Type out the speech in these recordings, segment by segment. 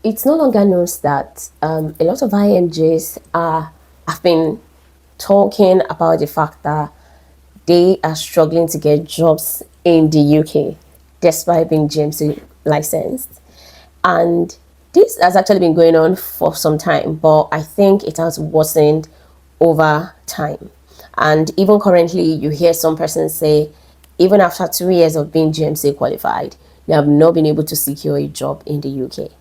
It's no longer known that a lot of IMGs have been talking about the fact that they are struggling to get jobs in the UK despite being GMC licensed. And this has actually been going on for some time, but I think it has worsened over time. And even currently, you hear some persons say, even after 2 years of being GMC qualified, they have not been able to secure a job in the UK.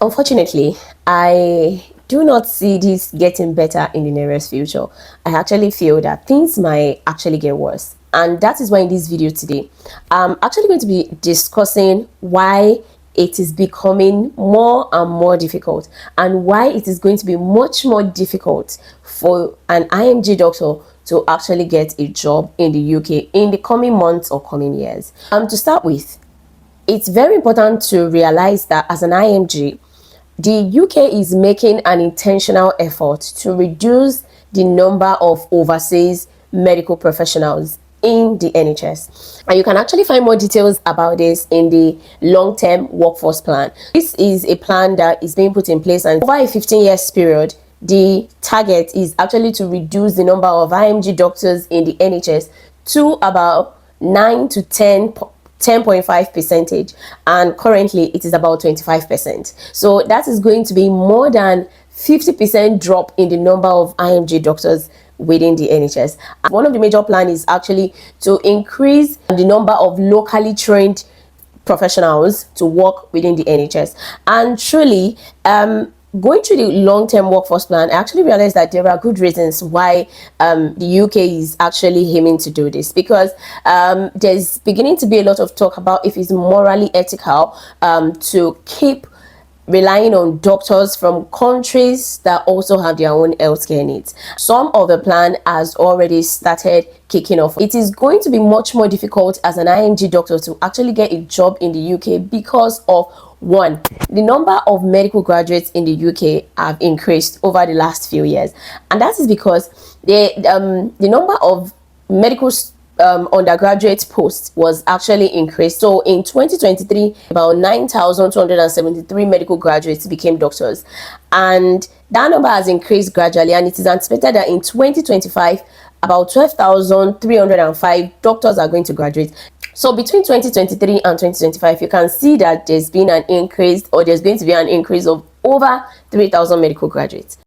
Unfortunately, I do not see this getting better in the nearest future. I actually feel that things might actually get worse. And that is why in this video today, I'm actually going to be discussing why it is becoming more and more difficult and why it is going to be much more difficult for an IMG doctor to actually get a job in the UK in the coming months or coming years. To start with, it's very important to realize that as an IMG, the UK is making an intentional effort to reduce the number of overseas medical professionals in the NHS. And you can actually find more details about this in the long-term workforce plan. This is a plan that is being put in place, and over a 15 years period, the target is actually to reduce the number of IMG doctors in the NHS to about 9 to 10.5%, and currently it is about 25%. So that is going to be more than 50% drop in the number of IMG doctors within the NHS. And one of the major plans is actually to increase the number of locally trained professionals to work within the NHS. And truly, going through the long-term workforce plan, I actually realized that there are good reasons why the UK is actually aiming to do this, because there's beginning to be a lot of talk about if it's morally ethical to keep relying on doctors from countries that also have their own healthcare needs. Some of the plan has already started kicking off. It is going to be much more difficult as an IMG doctor to actually get a job in the UK because of, one, the number of medical graduates in the UK have increased over the last few years, and that is because the number of medical undergraduate posts was actually increased. So in 2023, about 9,273 medical graduates became doctors, and that number has increased gradually, and it is anticipated that in 2025 about 12,305 doctors are going to graduate. So between 2023 and 2025, you can see that there's been an increase, or there's going to be an increase of over 3,000 medical graduates.